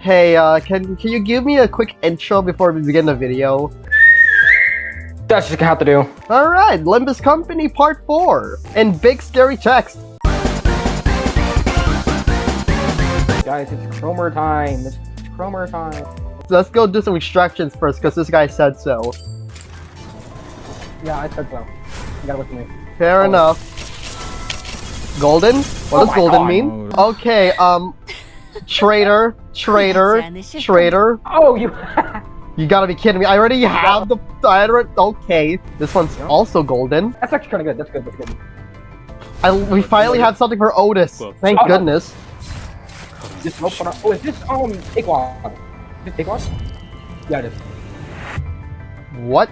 Hey, can you give me a quick intro before we begin the video? That's just gonna have to do. Alright, Limbus Company Part 4 in big scary text. Guys, it's Kromer time. It's Kromer time. Let's go do some extractions first, because this guy said so. Yeah, I said so. You gotta listen to me. Fair enough. Golden? What does golden mean? Okay, traitor. Oh, you. You gotta be kidding me. I already have the... Okay. This one's also golden. That's actually kind of good. That's good. That's good. We finally have something for Otis. Thank goodness. This rope on. Oh, is this take one? Is it take one? Yeah, it is. What?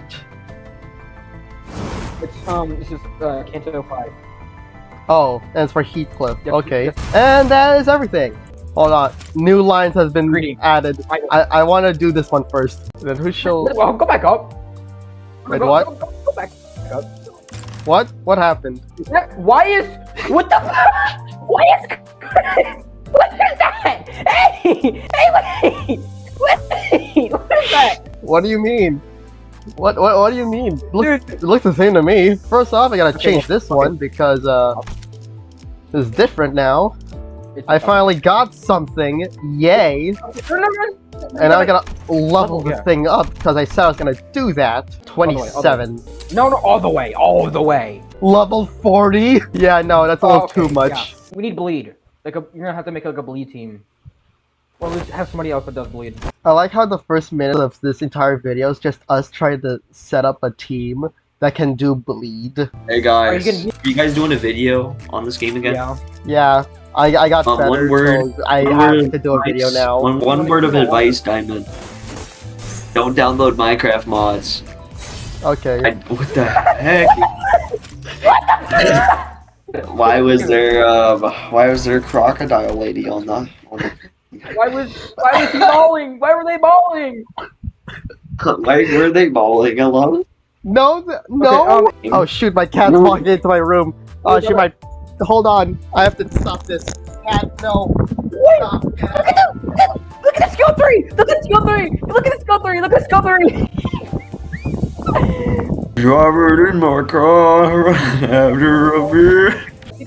It's this is Canto 5. Oh, and it's for Heathcliff. Yes, Okay. yes. And that is everything. Hold on. New lines has been Greedy. added. I want to do this one first. Then who shall... Well, go back up. Wait, what? Go back up. What? What happened? Why is... What the fuck? Why is... What is that? Hey! Hey, what is that? What do you mean? What do you mean? Dude. It looks the same to me. First off, I gotta change this one because it's different now. I finally got something. Yay! And now I gotta level this thing up because I said I was gonna do that. 27. No, all the way. Level 40? Yeah, no, that's a little too much. Yeah. We need bleed. You're gonna have to make like a bleed team. Or at least have somebody else that does bleed. I like how the first minute of this entire video is just us trying to set up a team that can do bleed. Hey guys, you guys doing a video on this game again? Yeah. Yeah, I got better, one word, so I have to do a video now. One word of advice, Diamond. Don't download Minecraft mods. Okay. What the heck? Why was there crocodile lady on the Why was he bawling? Why were they bawling? Why were they bawling alone? No. Okay, Oh shoot, my cat's walking into my room. Oh, she might. Hold on, I have to stop this. Cat, no. Wait, Stop, cat. look at the skill 3! Look at the skill 3! Look at the skill 3! Look at the skill 3! Driver in my car after a beer.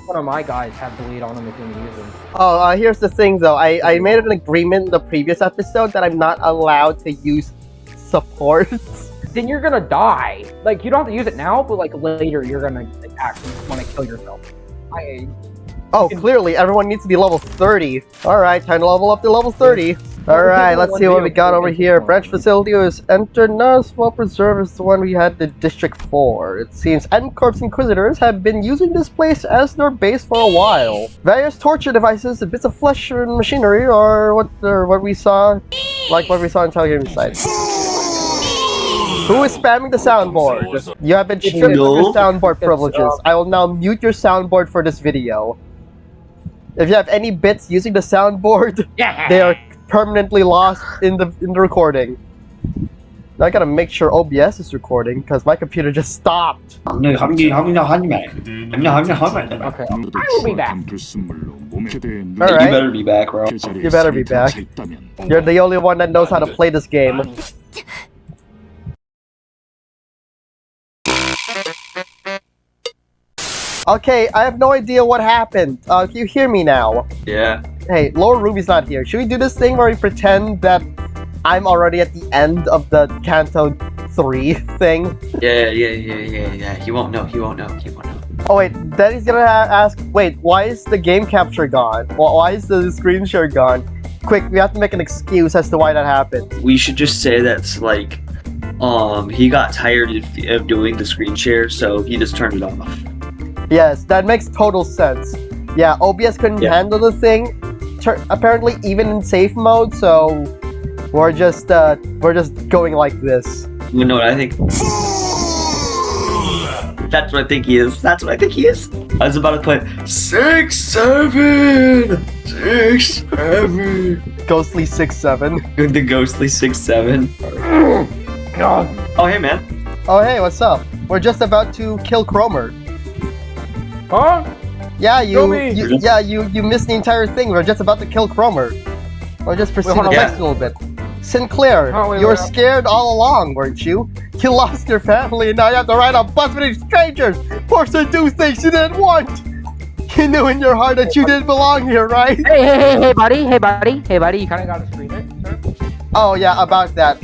One of my guys have bleed on him if you use him. Oh, here's the thing though. I made an agreement in the previous episode that I'm not allowed to use supports. Then you're gonna die. Like, you don't have to use it now, but like later you're gonna actually want to kill yourself. Oh, clearly everyone needs to be level 30. Alright, time to level up to level 30. Alright, let's see what we got over here. Branch facility was entered, not as well preserved as the one we had in District 4. It seems N-Corp's Inquisitors have been using this place as their base for a while. Various torture devices, bits of flesh and machinery are what we saw in Telegram site. Who is spamming the soundboard? You have been stripped of your soundboard privileges. I will now mute your soundboard for this video. If you have any bits using the soundboard, they are permanently lost in the recording. Now I gotta make sure OBS is recording because my computer just stopped. Okay, I will be back. Alright. You better be back, bro. You better be back. You're the only one that knows how to play this game. Okay, I have no idea what happened. Can you hear me now? Yeah. Hey, Lower Ruby's not here. Should we do this thing where we pretend that I'm already at the end of the Canto 3 thing? Yeah. He won't know. Oh wait, then he's gonna ask, wait, why is the game capture gone? Why is the screen share gone? Quick, we have to make an excuse as to why that happened. We should just say that's like, he got tired of doing the screen share, so he just turned it off. Yes, that makes total sense. Yeah, OBS couldn't handle the thing, apparently even in safe mode, so we're just going like this. You know what I think? That's what I think he is. I was about to put 6, 7. Ghostly 6-7. The ghostly 6-7. God. Oh hey man. Oh hey, what's up? We're just about to kill Kromer. Huh? Yeah, Kill me. you missed the entire thing. We're just about to kill Kromer. Or just proceed hold the on, text a little bit. Sinclair, Oh, wait, you were wait. scared all along, weren't you? You lost your family and now you have to ride a bus with these strangers, forced to do things you didn't want. You knew in your heart that you didn't belong here, right? Hey, buddy, you kind of gotta scream it, sir. Oh yeah, about that.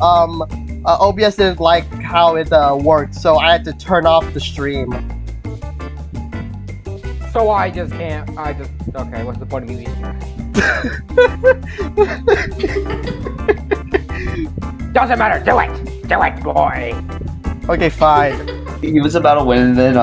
OBS didn't like how it worked, so I had to turn off the stream. So okay, what's the point of me being here? Doesn't matter, do it, boy. Okay, fine. He was about to win, and then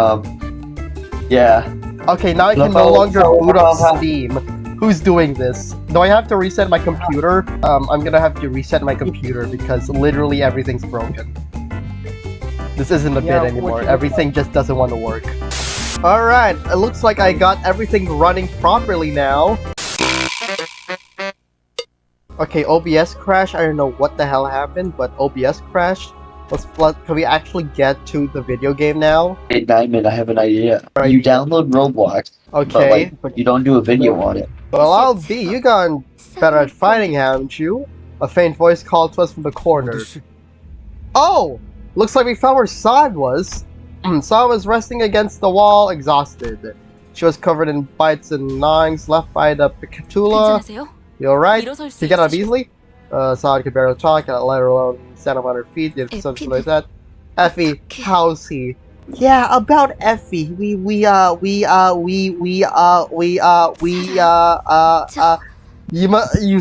yeah. Okay, now I can no longer boot up Steam. Who's doing this? Do I have to reset my computer? I'm gonna have to reset my computer because literally everything's broken. This isn't a bit anymore. Everything just doesn't want to work. Alright, it looks like I got everything running properly now. Okay, OBS crashed. I don't know what the hell happened, but OBS crashed. Can we actually get to the video game now? Hey, Diamond, I have an idea. Right. You download Roblox, Okay. but you don't do a video on it. Well, I'll be. You gotten better at fighting, haven't you? A faint voice called to us from the corner. Oh! Looks like we found where Sod was. Sod was resting against the wall, exhausted. She was covered in bites and gnawings left by the Picatula. You alright? Can you get out easily? Sod could barely talk, let her alone stand up on her feet, something like that. Effie, how's he? Yeah, about Effie. You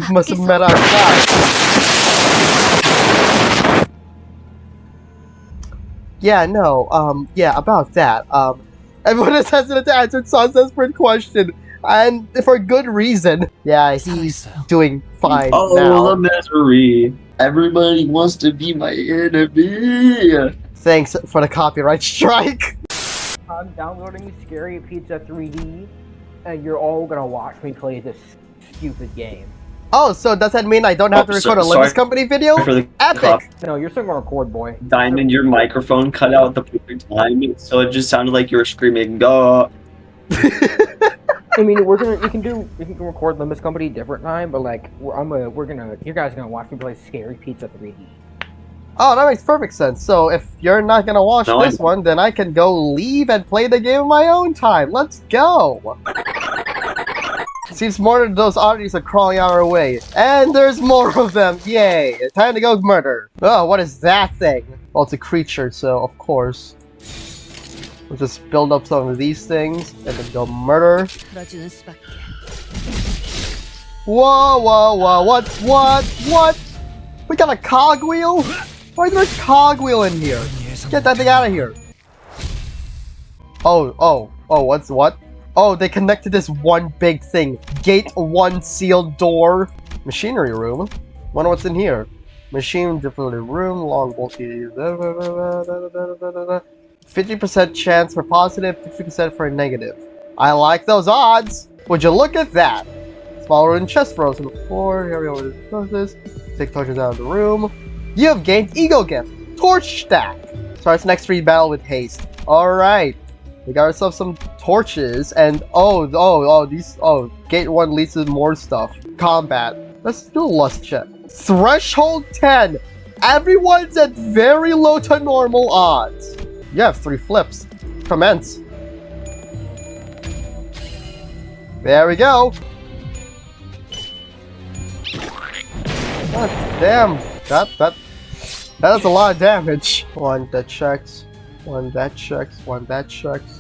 must have met outside. Yeah, no, yeah, about that. Everyone is hesitant to answer Son's desperate question, and for good reason. Yeah, he's doing fine now. Oh, the misery. Everybody wants to be my enemy. Thanks for the copyright strike. I'm downloading Scary Pizza 3D, and you're all gonna watch me play this stupid game. Oh, so does that mean I don't have to record a Limbus Company video? For the Epic! No, you're still gonna record, boy. Diamond, your microphone cut out at the perfect time, so it just sounded like you were screaming, "Go!" I mean, you can record Limbus Company different time, but like, you guys are gonna watch me play Scary Pizza 3D. Oh, that makes perfect sense. So if you're not gonna watch this one, then I can go leave and play the game on my own time. Let's go! Seems more of those oddities are crawling our way. And there's more of them! Yay! Time to go murder! Oh, what is that thing? Well, it's a creature, so of course. We'll just build up some of these things, and then go murder. Whoa, whoa, whoa, what? We got a cogwheel? Why is there a cogwheel in here? Get that thing out of here. Oh, what? Oh, they connected this one big thing. Gate 1 sealed door. Machinery room? Wonder what's in here. Machine difficulty room, long bulky. 50% chance for positive, 50% for negative. I like those odds! Would you look at that? Small wooden chest rows on the floor. Here we go with this. Take torches out of the room. You have gained Ego Gift. Torch Stack. Starts next free battle with haste. Alright. We got ourselves some torches, and gate 1 leads to more stuff. Combat. Let's do a lust check. Threshold 10. Everyone's at very low to normal odds. You have 3 flips. Commence. There we go. God damn. That's a lot of damage. One that checks. One that checks. One that checks.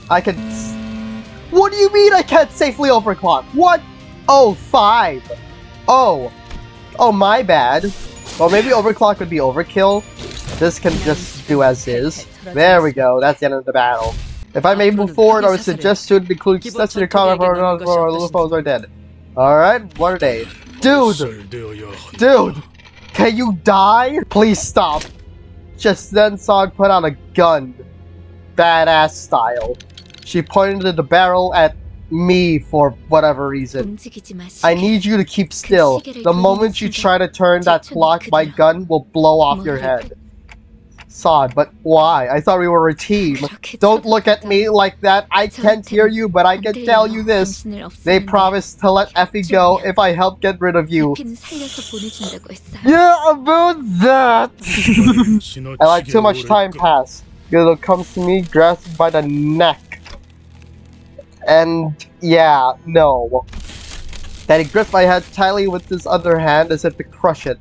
I can. What do you mean I can't safely overclock? What? Oh, 5. Oh, my bad. Well, maybe overclock would be overkill. This can just do as is. There we go. That's the end of the battle. If I may move forward, I would suggest to include necessary combat for our little foes are dead. Alright, what are they? Dude! Can you die? Please stop. Just then Sog put out a gun. Badass style. She pointed the barrel at me for whatever reason. I need you to keep still. The moment you try to turn that clock, my gun will blow off your head. Sod, but why? I thought we were a team. Don't look at me like that. I can't hear you, but I can tell you this. They promised to let Effie go if I help get rid of you. Yeah, about that. I let too much time pass. Gildo comes to me, grasps by the neck. And yeah, no. Then he grips my head tightly with his other hand as if to crush it.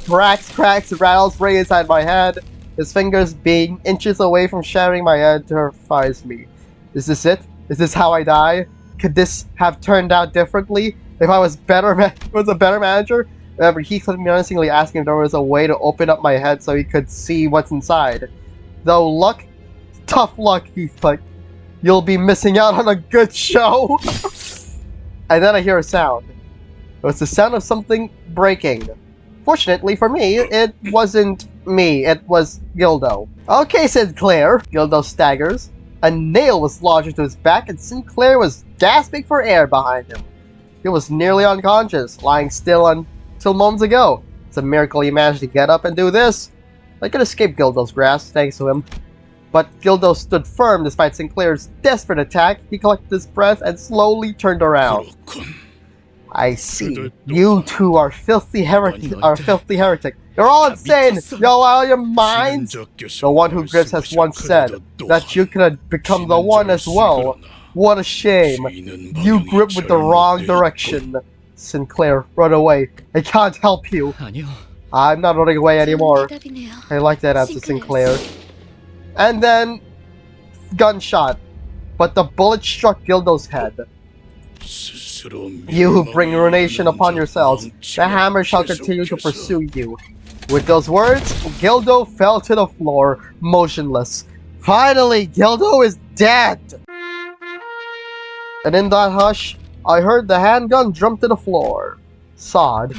Cracks, and rattles right inside my head. His fingers being inches away from shattering my head terrifies me. Is this it? Is this how I die? Could this have turned out differently if I was a better manager? Remember, he kept menacingly asking if there was a way to open up my head so he could see what's inside. Though luck, tough luck, he's like, you'll be missing out on a good show. And then I hear a sound. It was the sound of something breaking. Fortunately for me, it wasn't me, it was Gildo. Okay, Sinclair. Gildo staggers. A nail was lodged into his back and Sinclair was gasping for air behind him. He was nearly unconscious, lying still until moments ago. It's a miracle he managed to get up and do this. I could escape Gildo's grasp thanks to him. But Gildo stood firm despite Sinclair's desperate attack. He collected his breath and slowly turned around. I see. You two are filthy heretic. You're all insane. Y'all out of your minds. The one who grips has once said that you could become the one as well. What a shame. You grip with the wrong direction. Sinclair, run away. I can't help you. I'm not running away anymore. I like that answer, Sinclair. And then, gunshot. But the bullet struck Gildo's head. You who bring ruination upon yourselves, the hammer shall continue to pursue you. With those words, Gildo fell to the floor, motionless. Finally, Gildo is dead! And in that hush, I heard the handgun drum to the floor. Sod.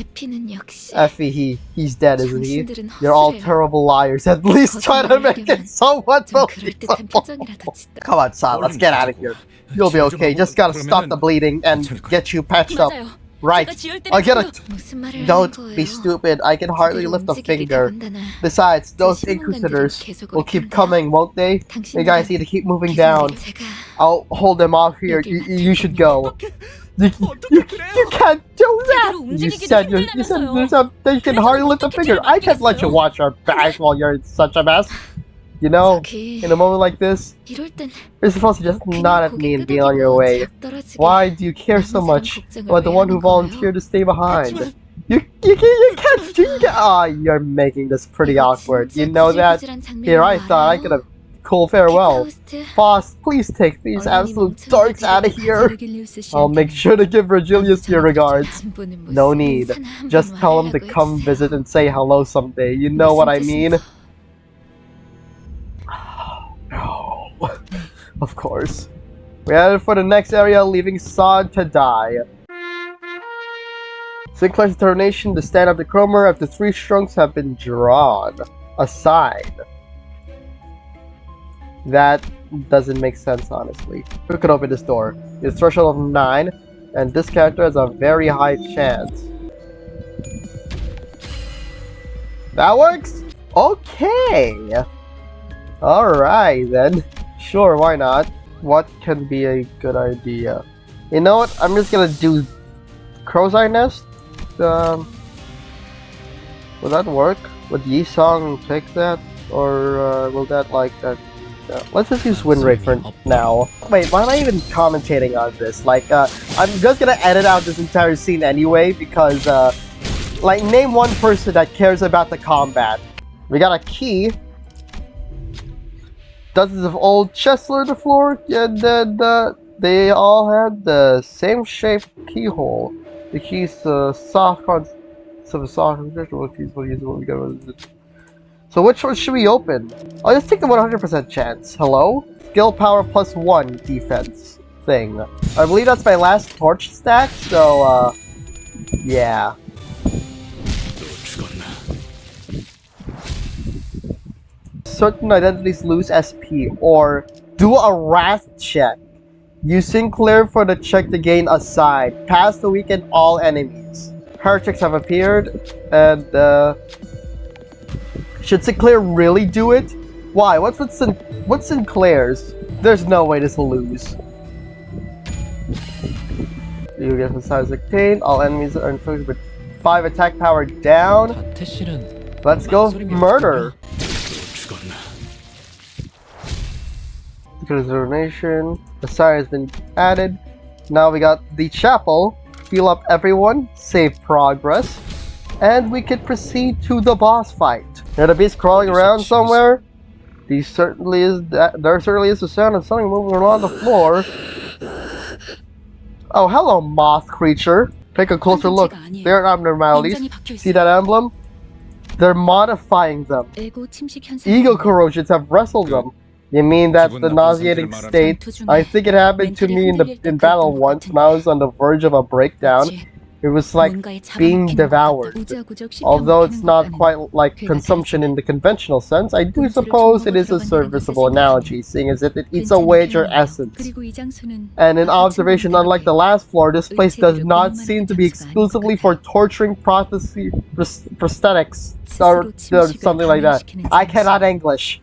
Effie, he's dead, isn't he? You're all terrible liars. At least try to make it somewhat believable. Come on, Sod, let's get out of here. You'll be okay. Just gotta stop the bleeding and get you patched up. Right. I'll get it. Don't be stupid. I can hardly lift a finger. Besides, those Inquisitors will keep coming, won't they? You guys need to keep moving down. I'll hold them off here. You should go. You can't do that! You said that you can hardly lift a finger. I can't let you watch our back while you're in such a mess. You know, in a moment like this, you're supposed to just nod at me and be on your way. Why do you care so much about the one who volunteered to stay behind? You can't do that! Ah, you're making this pretty awkward. You know that? Here, I thought I could have cool farewell. Boss, please take these absolute dorks out of here. I'll make sure to give Virgilius your regards. No need. Just tell him to come visit and say hello someday. You know what I mean? No. Of course. We're headed for the next area, leaving Sod to die. Sinclair's determination to stand up to Kromer after 3 strokes have been drawn. A sign. That doesn't make sense, honestly. Who could open this door? It's threshold of 9, and this character has a very high chance. That works? Okay! Alright then. Sure, why not? What can be a good idea? You know what? I'm just gonna do Crow's Eye Nest. Will that work? Would Yisong take that? Or will that like that? Let's just use win rate for now. Wait, why am I even commentating on this? Like, I'm just gonna edit out this entire scene anyway because, like, name one person that cares about the combat. We got a key. Dozens of old chests on the floor, and then they all had the same shaped keyhole. The key's soft concept of a soft visual keys. What we got? So which one should we open? I'll just take the 100% chance. Hello? Skill power +1 defense thing. I believe that's my last torch stack, so yeah. Certain identities lose SP, or do a wrath check. Use Sinclair for the check to gain a side. Pass the weaken all enemies. Heretics have appeared, and Should Sinclair really do it? Why? What's Sinclair's? There's no way this will lose. You get the size obtained. All enemies are inflicted with 5 attack power down. Let's go murder. Donation. The sign has been added. Now we got the chapel. Heal up everyone. Save progress. And we can proceed to the boss fight. Now the beast crawling around somewhere. There certainly is the sound of something moving around the floor. Oh, hello, moth creature. Take a closer look. There are abnormalities. See that emblem? They're modifying them. Ego corrosions have wrestled them. You mean that's the nauseating state? I think it happened to me in battle once when I was on the verge of a breakdown. It was like being devoured. Although it's not quite like consumption in the conventional sense, I do suppose it is a serviceable analogy, seeing as if it eats away at your essence. And in observation, unlike the last floor, this place does not seem to be exclusively for torturing prosthetics or something like that. I cannot English.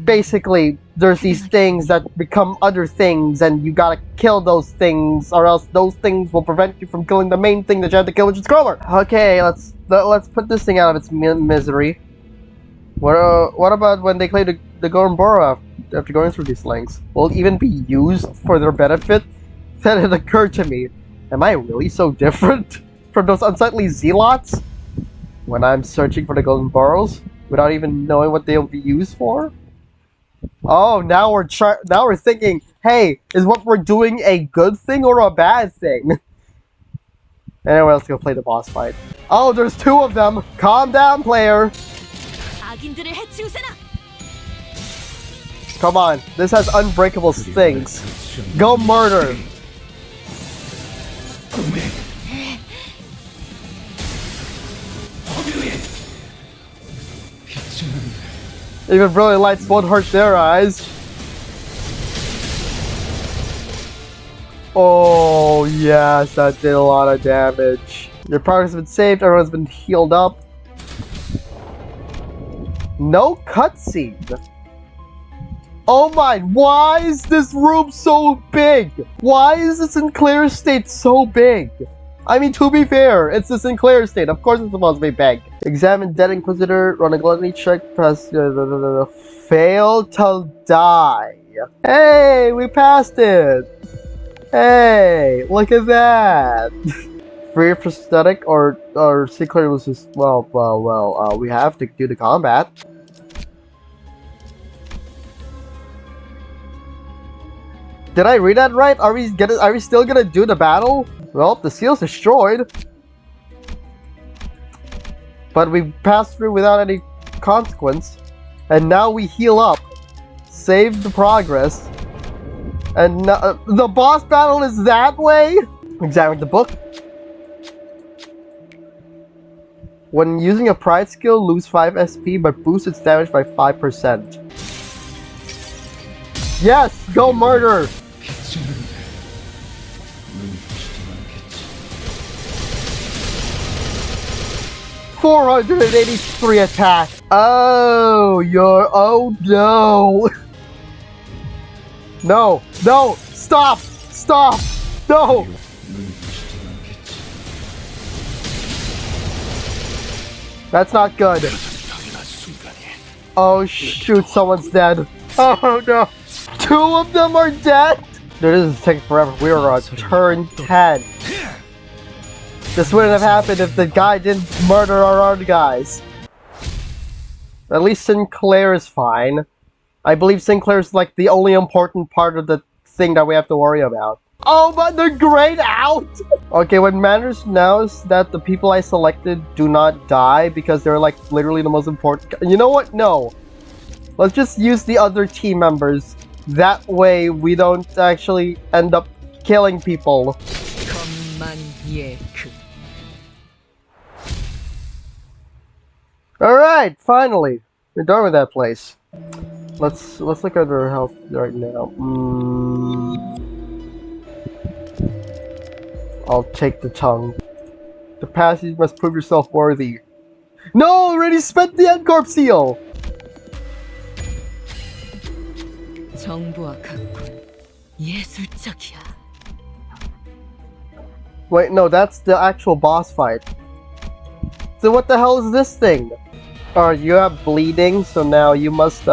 Basically, there's these things that become other things, and you gotta kill those things, or else those things will prevent you from killing the main thing that you have to kill, which is Kromer. Okay, let's put this thing out of its misery. What about when they play the Golden Borough after going through these lengths? Will it even be used for their benefit? Then it occurred to me, am I really so different from those unsightly zealots? When I'm searching for the Golden Boroughs, without even knowing what they'll be used for? Oh, now we're thinking, hey, is what we're doing a good thing or a bad thing? Anyway, let's go play the boss fight. Oh, there's 2 of them. Calm down, player. Come on, this has unbreakable things. Go murder. Even brilliant lights won't hurt their eyes. Oh, yes, that did a lot of damage. Your progress has been saved, everyone's been healed up. No cutscene. Oh my, why is this room so big? Why is the Sinclair estate so big? I mean, to be fair, it's the Sinclair estate. Of course it's supposed to be big. Examine Dead Inquisitor, run a gluttony check, press... fail to die. Hey, we passed it. Hey, look at that. Free prosthetic or Sinclair was just... Well, we have to do the combat. Did I read that right? Are we still gonna do the battle? Well, the seal's destroyed. But we passed through without any consequence. And now we heal up. Save the progress. And the boss battle is that way? Examine the book. When using a pride skill, lose 5 SP, but boost its damage by 5%. Yes! Go murder! 483 attack. Oh, oh no. No, stop, no. That's not good. Oh shoot, someone's dead. Oh no. 2 of them are dead? Dude, this is taking forever. We are on turn 10. This wouldn't have happened if the guy didn't murder our own guys. At least Sinclair is fine. I believe Sinclair is like the only important part of the thing that we have to worry about. Oh, but they're grayed out! Okay, what matters now is that the people I selected do not die because they're like literally the most important. You know what? No. Let's just use the other team members. That way we don't actually end up killing people. Alright, finally! We're done with that place. Let's look at our health right now. I'll take the tongue. The passage must prove yourself worthy. No, already spent the N-Corp seal! 정보와 같군. 예술적이야. Wait, no, that's the actual boss fight. So what the hell is this thing? Alright, you have bleeding, so now you must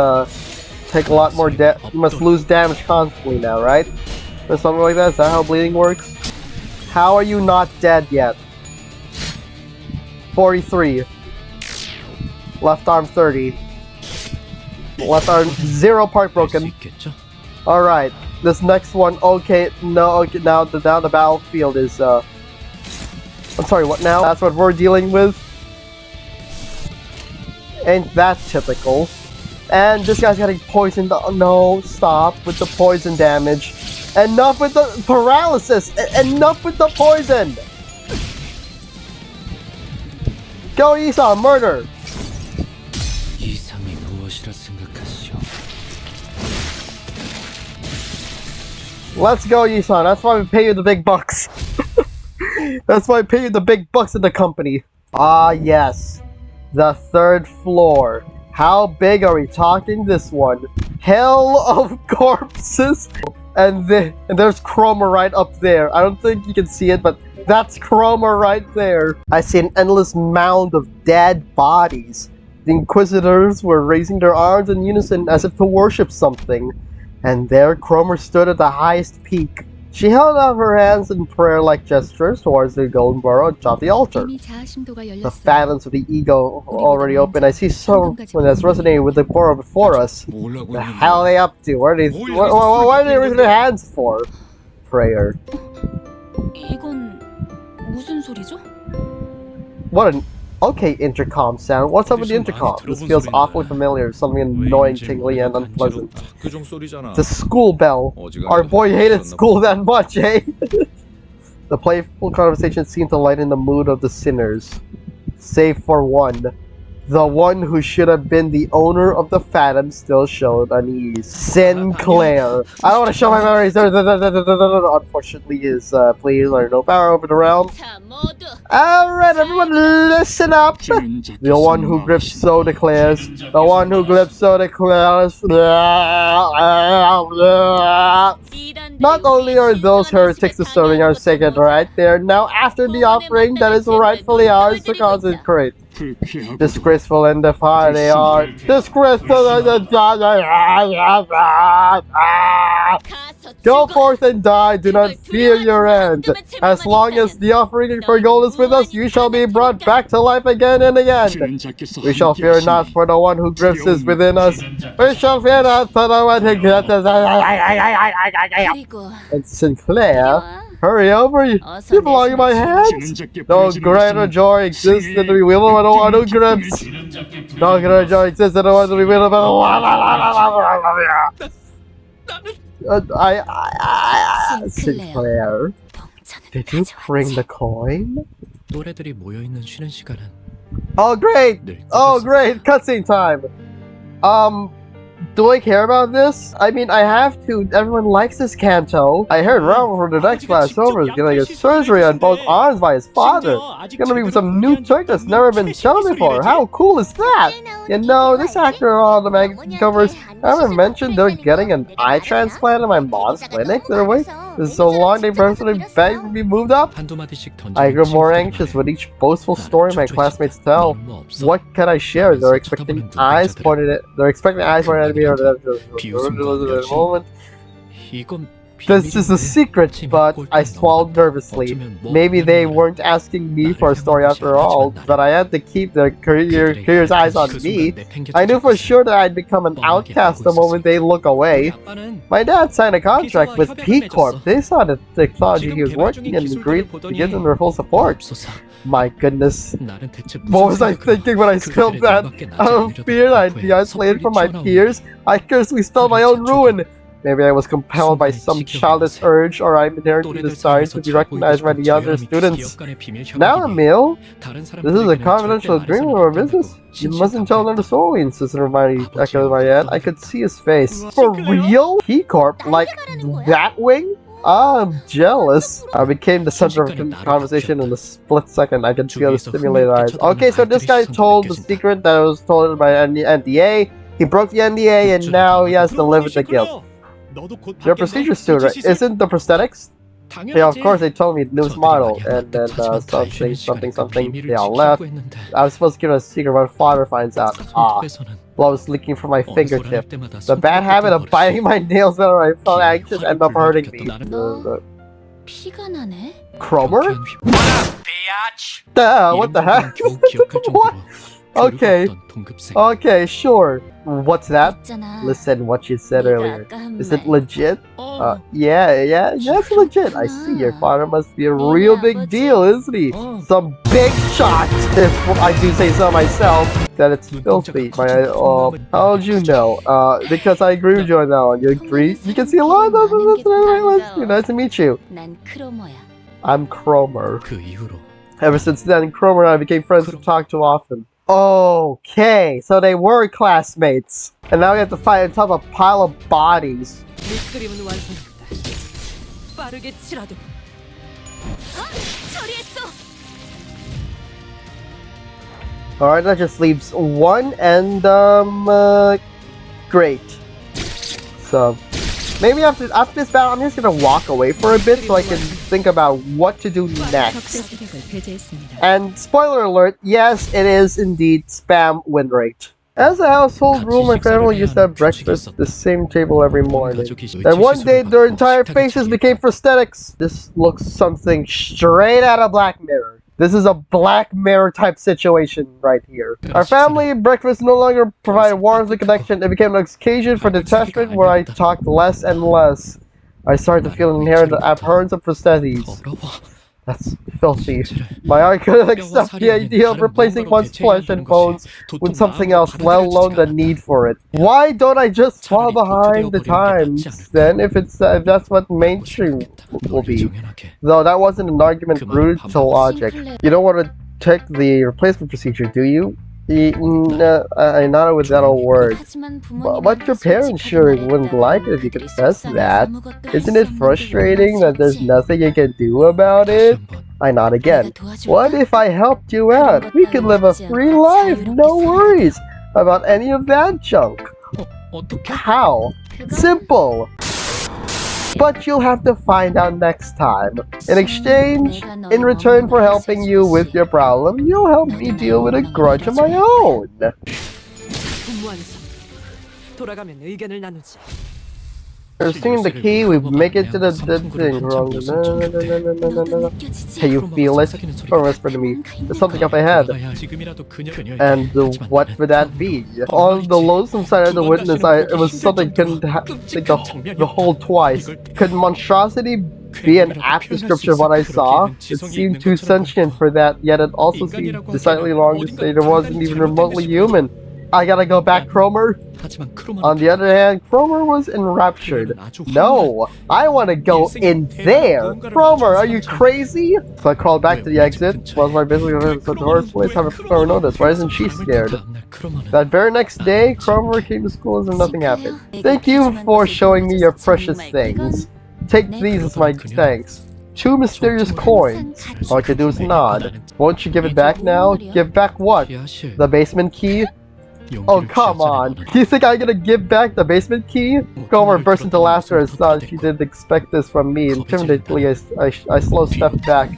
take a lot more you must lose damage constantly now, right? Or something like that? Is that how bleeding works? How are you not dead yet? 43. Left arm 30. Left arm 0 part broken. Alright, this next one, okay, no, okay, now the battlefield is, I'm sorry, what now? That's what we're dealing with. Ain't that typical? And this guy's getting poisoned. Oh, no, stop with the poison damage. Enough with the paralysis! Enough with the poison! Go Esau, murder! 이상이 무엇이라 생각하시오? Let's go, Yisan. That's why we pay you the big bucks. That's why we pay you the big bucks in the company. Ah, yes. The 3rd floor. How big are we talking this one? Hell of corpses! And there's Kromer right up there. I don't think you can see it, but that's Kromer right there. I see an endless mound of dead bodies. The Inquisitors were raising their arms in unison as if to worship something. And there Kromer stood at the highest peak. She held out her hands in prayer-like gestures towards the golden burrow atop the altar. The phantoms of the ego are already open. I see someone that's resonating with the burrow before us. The hell are they up to? What are they raising their hands for? Prayer. 이건 무슨 소리죠? What an okay intercom sound. What's up with the intercom? This feels awfully familiar. Something annoying, tingly, and unpleasant. The school bell. Our boy hated school that much, eh? The playful conversation seemed to lighten the mood of the sinners. Save for one. The one who should have been the owner of the Phantom still showed unease. Sinclair. I don't want to show my memories. Unfortunately, his pleas are no power over the realm. Alright, everyone, listen up. The one who grips so declares. The one who grips so declares. Not only are those heretics disturbing our sacred right, they are now after the offering that is rightfully ours to consecrate. Disgraceful and defy they are. Disgraceful and go forth and die, do not fear your end. As long as the offering for gold is with us, you shall be brought back to life again and again. We shall fear not, for the one who grips is within us. We shall fear not, for the one who grips is. And Sinclair, hurry over, you belong in my hands. No greater joy exists than to be wielded by the one who grips. No greater joy exists than the one to be wielded by the one. Sinclair, did you bring the coin? 또래들이 모여 있는 쉬는 시간은 Oh great! Oh great! Cutscene time! Do I care about this? I mean, I have to. Everyone likes this Canto. I heard Raul from the next class over is getting a surgery on both arms by his father. It's gonna be some new trick that's never been shown before. How cool is that? You know, this actor on the magazine covers haven't mentioned they're getting an eye transplant in my mom's clinic. They're waiting so long they personally begged to be moved up. 한두 마디씩 던지는 I grew more 친구들이 anxious 많아. with each boastful story my classmates tell. What can I share? They're expecting eyes pointed at me or moment. 이건 This is a secret, but I swallowed nervously. Maybe they weren't asking me for a story after all, but I had to keep their curious eyes on me. I knew for sure that I'd become an outcast the moment they look away. My dad signed a contract with P Corp. They saw the technology he was working in and agreed to give them their full support. My goodness. What was I thinking when I spilled that? Out of fear I'd be isolated from my peers, I cursedly spelled my own ruin. Maybe I was compelled by some childish urge, or I'm inherently desired to be recognized by the other students. Now, Emil, this is a confidential agreement of our business. You mustn't tell another soul, he insisted, Hermione echoed my head. I could see his face. For real? P Corp? Like that wing? I'm jealous. I became the center of the conversation in a split second. I could feel the stimulated eyes. Okay, so this guy told the secret that was told by NDA. He broke the NDA and now he has to live with the guilt. You're a procedure student, right? Isn't the prosthetics? Yeah, of course they told me newest model, and then something, they all left. I was supposed to give it a secret when father finds out. Blood was leaking from my fingertip. The bad habit of biting my nails whenever I felt anxious ended up hurting me. Kromer? What the heck? What? Okay. Okay, sure. What's that? Listen, what you said earlier. Is it legit? Yeah, it's legit. I see. Your father must be a real big deal, isn't he? Some big shot, if I do say so myself. That it's filthy. How did you know? Because I agree with you on that one. You agree? You can see a lot of those. Nice to meet you. I'm Kromer. Ever since then, Kromer and I became friends and talked too often. Okay, so they were classmates. And now we have to fight on top of a pile of bodies. Alright, that just leaves one, and great. So, maybe after this battle, I'm just gonna walk away for a bit so I can think about what to do next. And spoiler alert, yes, it is indeed spam win rate. As a household rule, my family used to have breakfast at the same table every morning. Then one day, their entire faces became prosthetics. This looks something straight out of Black Mirror. This is a Black Mirror type situation right here. Our family breakfast no longer provided warmth and connection. It became an occasion for detachment where I talked less and less. I started to feel an inherent abhorrence of prosthetics. That's filthy. My heart couldn't accept the idea of replacing one's flesh and bones with something else, let alone the need for it. Why don't I just fall behind the times, then, if that's what mainstream will be? Though that wasn't an argument rooted to logic. You don't want to take the replacement procedure, do you? I nodded without a word. But your parents sure wouldn't like it if you confess that. Isn't it frustrating that there's nothing you can do about it? I nod again. What if I helped you out? We could live a free life, no worries about any of that junk. How? Simple. But you'll have to find out next time. In exchange, in return for helping you with your problem, you'll help me deal with a grudge of my own. Seeing the key, we make it to the thing wrong. Can you feel it? Or whisper to me. There's something up ahead. And what would that be? On the loathsome side of the witness, it was something couldn't think the whole twice. Could monstrosity be an apt description of what I saw? It seemed too sentient for that, yet it also seemed decidedly wrong to say it wasn't even remotely human. I gotta go back, Kromer? On the other hand, Kromer was enraptured. No, I want to go in there. Kromer, are you crazy? So I crawled back to the exit. Was my business at the first place? How did Kromer know this? Why isn't she scared? That very next day, Kromer came to school as if nothing happened. Thank you for showing me your precious things. Take these as my thanks. 2 mysterious coins. All I can do is nod. Won't you give it back now? Give back what? The basement key? Oh, come on. You think I'm gonna give back the basement key? Kromer burst into laughter and thought she didn't expect this from me. Intimidatedly, I slow stepped back.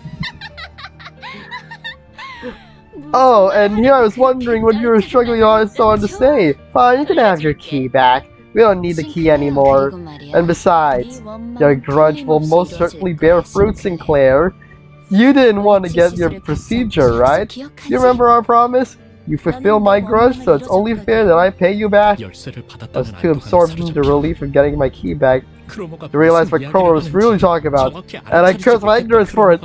Oh, and here I was wondering what you were struggling on to say. Fine, you can have your key back. We don't need the key anymore. And besides, your grudge will most certainly bear fruit, Sinclair. You didn't want to get your procedure, right? You remember our promise? You fulfill my grudge, so it's only fair that I pay you back. I was too absorbed in the relief of getting my key back to realize what Kromer was really talking about, and I cursed my ignorance for it.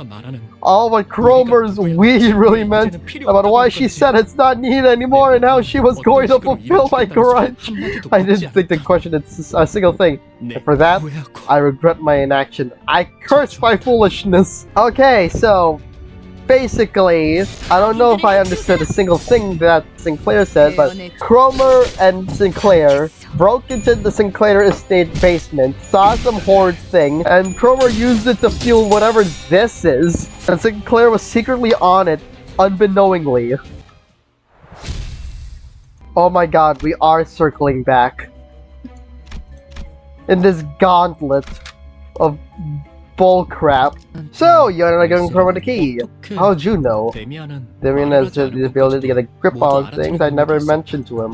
All what Kromer's "we" really meant about why she said it's not needed anymore and how she was going to fulfill my grudge. I didn't think to question a single thing, and for that, I regret my inaction. I curse my foolishness. Okay, so basically, I don't know if I understood a single thing that Sinclair said, but Kromer and Sinclair broke into the Sinclair estate basement, saw some horde thing, and Kromer used it to fuel whatever this is, and Sinclair was secretly on it, unbeknowingly. Oh my god, we are circling back. In this gauntlet of bullcrap. So, you're not giving Kromer the key. How'd you know? Damien has the ability to get a grip on things I never mentioned to him.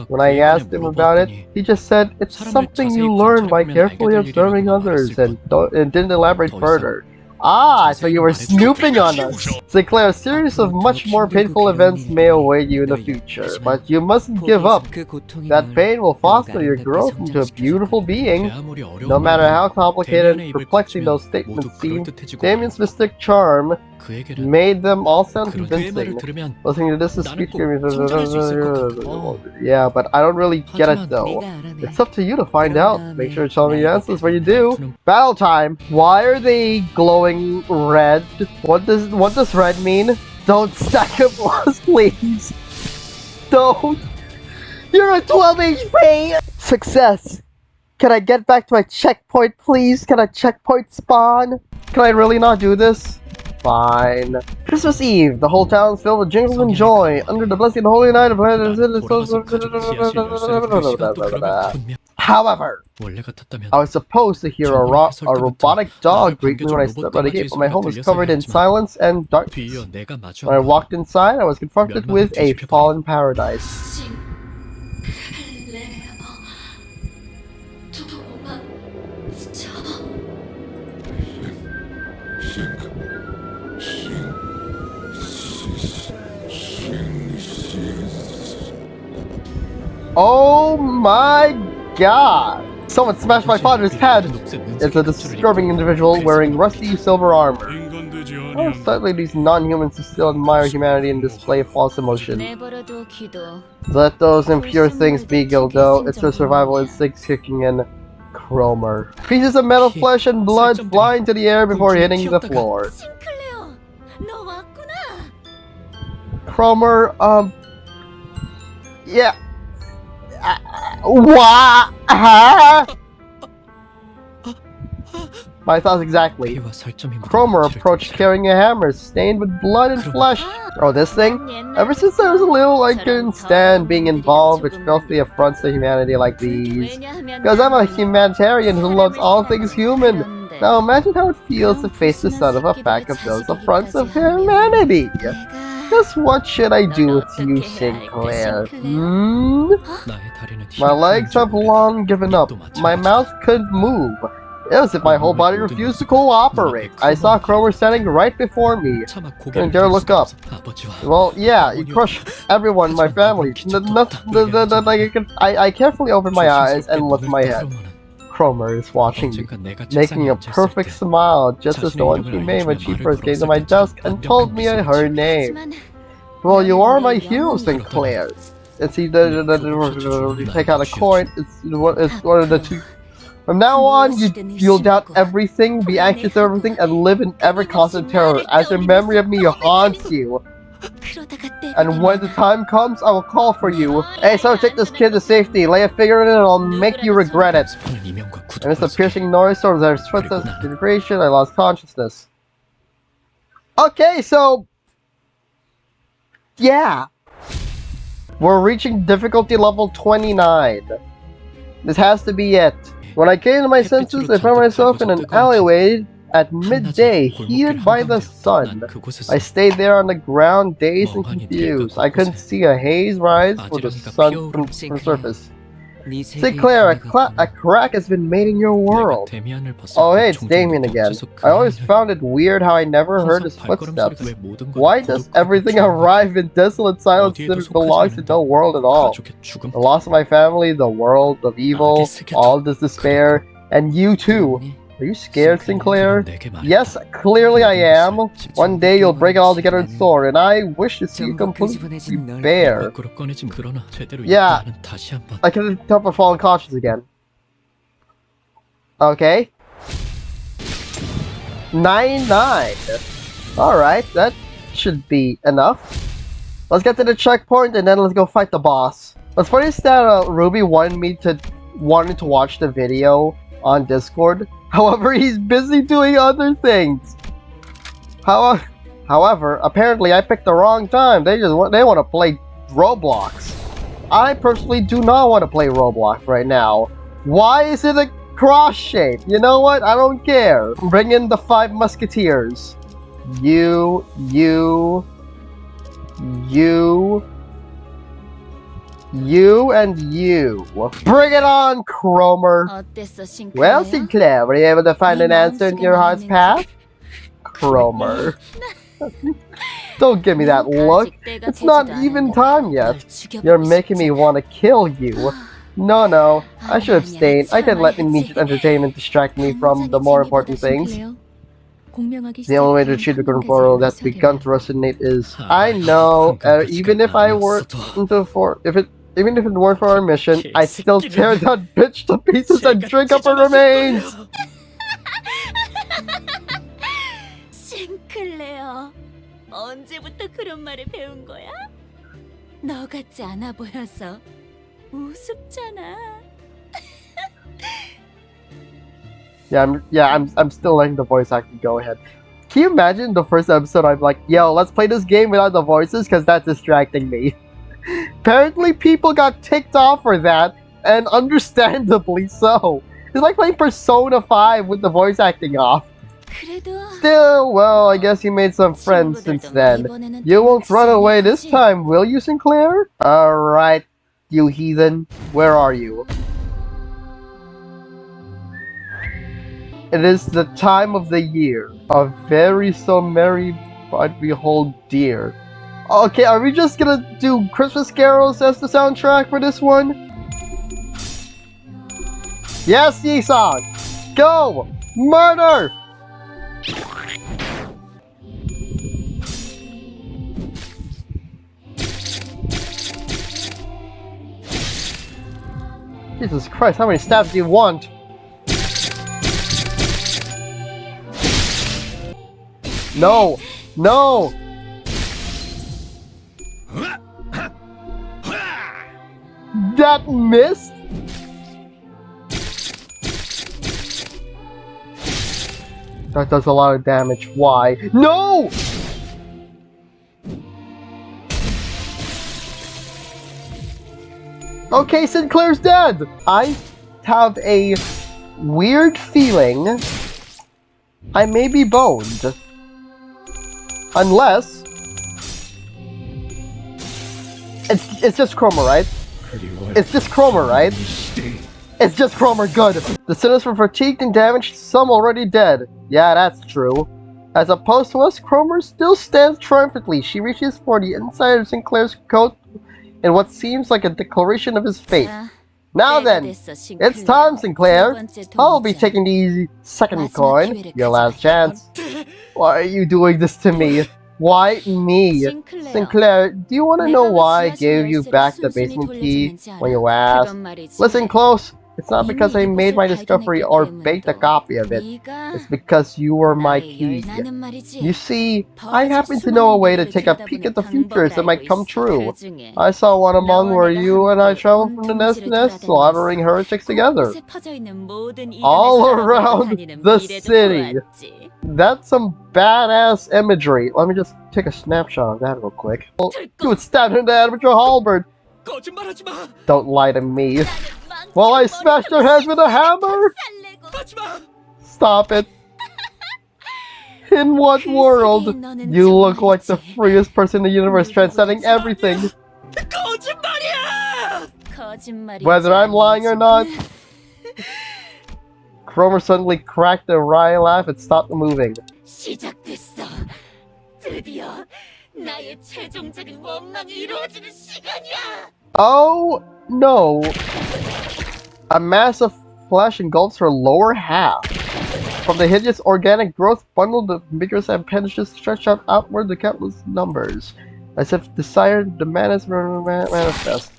When I asked him about it, he just said, it's something you learn by carefully observing others, and didn't elaborate further. Ah, so you were snooping on us! Sinclair, a series of much more painful events may await you in the future, but you mustn't give up. That pain will foster your growth into a beautiful being. No matter how complicated and perplexing those statements seem, Damien's mystic charm made them all sound convincing. Listening to this is speech yeah, but I don't really get it though. It's up to you to find out. Make sure to tell me the answers when you do. Battle time! Why are they glowing red? What does red mean? Don't stack up us, please! Don't! You're at 12 HP! Success! Can I get back to my checkpoint, please? Can I checkpoint spawn? Can I really not do this? Fine. Christmas Eve, the whole town's filled with jingles and joy. Under the blessing of the holy night of However, I was supposed to hear a robotic dog greet me when I stepped out of the gate, but my home was covered in silence and darkness. When I walked inside, I was confronted with a fallen paradise. Oh my god! Someone smashed my father's head! It's a disturbing individual wearing rusty silver armor. Oh, sadly, these non-humans who still admire humanity and display false emotion. Let those impure things be, Gildo. It's their survival instincts kicking in. Kromer. Pieces of metal flesh and blood fly into the air before hitting the floor. Kromer, yeah. What? Huh? My thoughts exactly. Kromer approached carrying a hammer stained with blood and flesh. Oh, this thing? Ever since I was little, I couldn't stand being involved with filthy affronts to humanity like these. Because I'm a humanitarian who loves all things human. Now imagine how it feels to face the son of a pack of those affronts of humanity. Just what should I do with you, Sinclair? My legs have long given up. My mouth couldn't move. It was as if my whole body refused to cooperate. I saw Kromer standing right before me. Couldn't dare look up. Well, yeah, you crushed everyone in my family. I carefully opened my eyes and lifted my head. Kromer is watching me, making a perfect smile, just as the one she made when she first came to my desk and told me her name. Well, you are my hero, Sinclair. It's either take out a coin. It's one of the two. From now on, you'll doubt everything, be anxious over everything, and live in ever-constant terror, as the memory of me haunts you. And when the time comes, I will call for you. Hey, so take this kid to safety, lay a finger in it, and I'll make you regret it. And it's a piercing noise, so there's footsteps, vibration, I lost consciousness. Okay, so... yeah. We're reaching difficulty level 29. This has to be it. When I came to my senses, I found myself in an alleyway at midday, heated by the sun. I stayed there on the ground, dazed and confused. I couldn't see a haze rise for the sun from the surface. Sinclair, a crack has been made in your world. Oh hey, it's Damien again. I always found it weird how I never heard his footsteps. Why does everything arrive in desolate silence if it belongs to no world at all? The loss of my family, the world of evil, all this despair, and you too. Are you scared, Sinclair? Yes, clearly I am. One day you'll break it all together and soar, and I wish to see you completely bare. Yeah, I couldn't help but fall unconscious again. Okay. 9-9. Alright, that should be enough. Let's get to the checkpoint and then let's go fight the boss. What's funny is that Ruby wanted to watch the video on Discord. However, he's busy doing other things. However, apparently I picked the wrong time. They want to play Roblox. I personally do not want to play Roblox right now. Why is it a cross shape? You know what? I don't care. Bring in the 5 musketeers. You, and you. Bring it on, Kromer. 어땠어, 싱클레어? Well, Sinclair, were you able to find an answer in your heart's path? Kromer. Don't give me that look. It's not even time yet. You're making me want to kill you. No, I should abstain. I can't let immediate entertainment distract me from the more important things. The only way to achieve the good world that's begun to resonate is, I know, even if it weren't for our mission, I'd still tear that bitch to pieces and drink up her remains! 싱클레어, 언제부터 그런 말을 배운 거야? 너 같지 않아 보여서 우습잖아. I'm still letting the voice acting go ahead. Can you imagine the first episode I'm like, yo, let's play this game without the voices because that's distracting me. Apparently people got ticked off for that, and understandably so. It's like playing Persona 5 with the voice acting off. Still, well, I guess you made some friends since then. You won't run away this time, will you, Sinclair? Alright, you heathen. Where are you? It is the time of the year. A very so merry but behold dear. Okay, are we just gonna do Christmas carols as the soundtrack for this one? Yes, Yi-san! Go! Murder! Jesus Christ, how many stabs do you want? No! No! That missed? That does a lot of damage. Why? No! Okay, Sinclair's dead! I have a weird feeling I may be boned. Unless... It's just Kromer, right? It's just Kromer, right? It's just Kromer, good. The sinners were fatigued and damaged, some already dead. Yeah, that's true. As opposed to us, Kromer still stands triumphantly. She reaches for the inside of Sinclair's coat in what seems like a declaration of his fate. Now then, it's time, Sinclair. I'll be taking the second coin, your last chance. Why are you doing this to me? Why me? Sinclair, do you want to know why I gave you back the basement key when you asked? Listen close. It's not because I made my discovery or baked a copy of it. It's because you were my key. You see, I happen to know a way to take a peek at the futures that might come true. I saw one among where you and I traveled from the nest to nest, slaughtering heretics together. All around the city. That's some badass imagery. Let me just take a snapshot of that real quick. You would stab in the head with your halberd. Don't lie to me. While I smashed their heads with a hammer? Stop it. In what world? You look like the freest person in the universe, transcending everything. Whether I'm lying or not. Kromer suddenly cracked a wry laugh and stopped moving. Oh no! A mass of flesh engulfs her lower half. From the hideous organic growth bundle, the vigorous appendages stretch out outward to countless numbers, as if desire to manifest.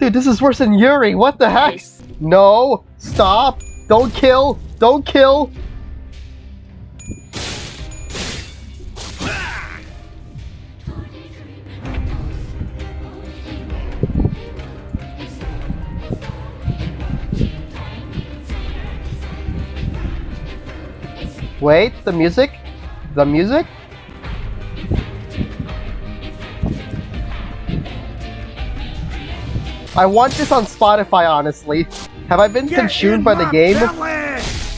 Dude, this is worse than Yuri. What the heck? No. Stop. Don't kill. Don't kill. Wait, the music? The music? I want this on Spotify, honestly. Have I been consumed by the game?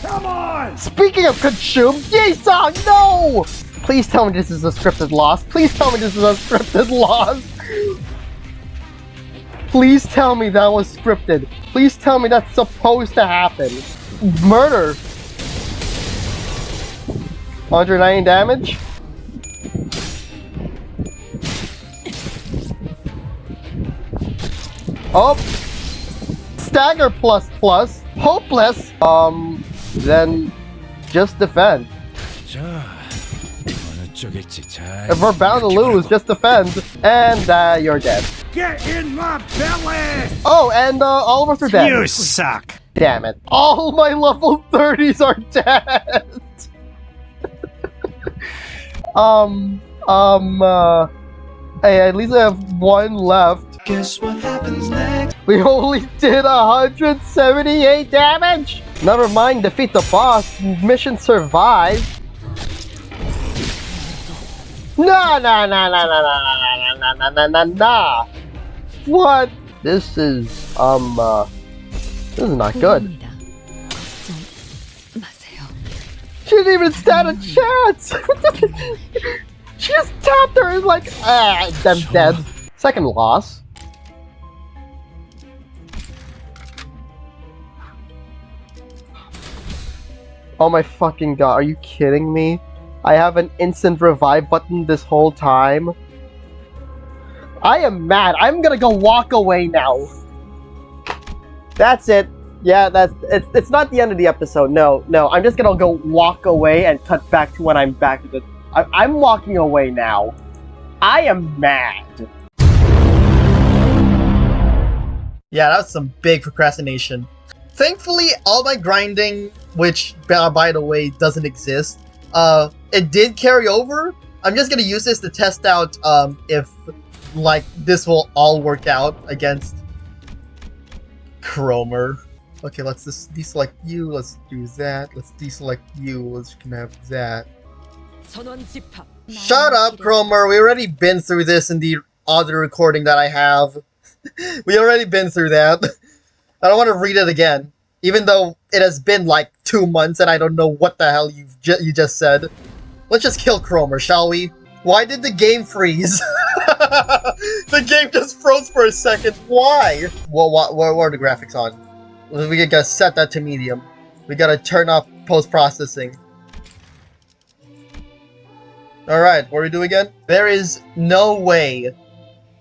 Come on! Speaking of consumed, yay song, no! Please tell me this is a scripted loss. Please tell me this is a scripted loss. Please tell me that was scripted. Please tell me that's supposed to happen. Murder. 190 damage. Oh, stagger plus. Hopeless. Then just defend. If we're bound to lose, just defend, and you're dead. Get in my belly! Oh, and all of us are dead. You suck! Damn it! All my level 30s are dead. Hey, at least I have one left. Guess what happens next? We only did 178 damage! Never mind, defeat the boss. Mission survive. Nah. What? This is not good. She didn't even stand a chance! She just tapped her and like, I'm dead. Second loss. Oh my fucking god, are you kidding me? I have an instant revive button this whole time. I am mad. I'm gonna go walk away now. That's it. Yeah, it's not the end of the episode. No, I'm just gonna go walk away and cut back to when I'm back to the... I'm walking away now. I am mad. Yeah, that was some big procrastination. Thankfully, all my grinding, which, by the way, doesn't exist, it did carry over. I'm just gonna use this to test out if, like, this will all work out against Kromer. Okay, let's just deselect you, let's do that, let's deselect you, let's can have that. Shut up, Kromer, we already been through this in the other recording that I have. We already been through that. I don't want to read it again, even though it has been like 2 months and I don't know what the hell you just said. Let's just kill Kromer, shall we? Why did the game freeze? The game just froze for a second. Why? Well, what are the graphics on? We gotta set that to medium. We gotta turn off post-processing. Alright, what do we do again? There is no way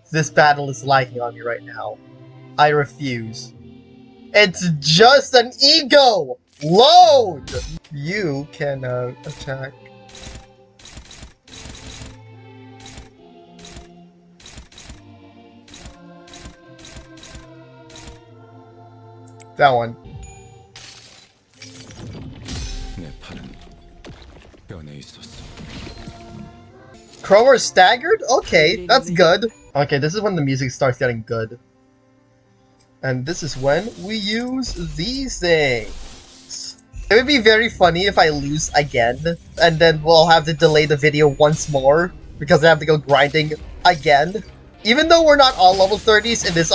this battle is lagging on me right now. I refuse. It's just an ego! Load! You can attack. That one. Kromer staggered? Okay, that's good. Okay, this is when the music starts getting good. And this is when we use these things. It would be very funny if I lose again, and then we'll have to delay the video once more, because I have to go grinding again. Even though we're not all level 30s, it is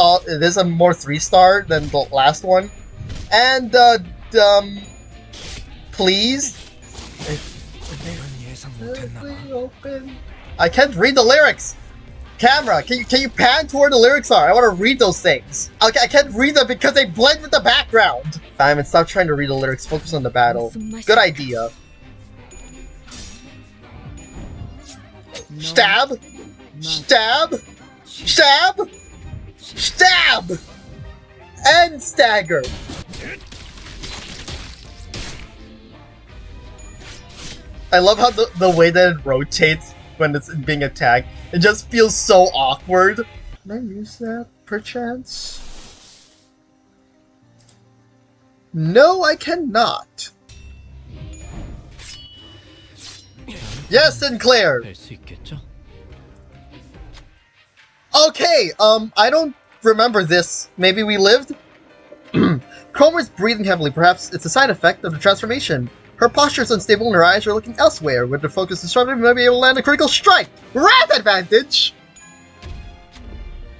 a more 3-star than the last one. And, please? I can't read the lyrics! Camera, can you pan to where the lyrics are? I want to read those things. Okay, I can't read them because they blend with the background! Simon, stop trying to read the lyrics, focus on the battle. Good idea. Stab! Stab! Stab! Stab! And stagger! I love how the way that it rotates when it's being attacked. It just feels so awkward. Can I use that, perchance? No, I cannot. Yes, Sinclair. 될 수 있겠죠? Okay, I don't remember this. Maybe we lived? Kromer's breathing heavily. Perhaps it's a side effect of the transformation. Her posture is unstable and her eyes are looking elsewhere. With the focus disrupted, we might be able to land a critical strike. Wrath advantage!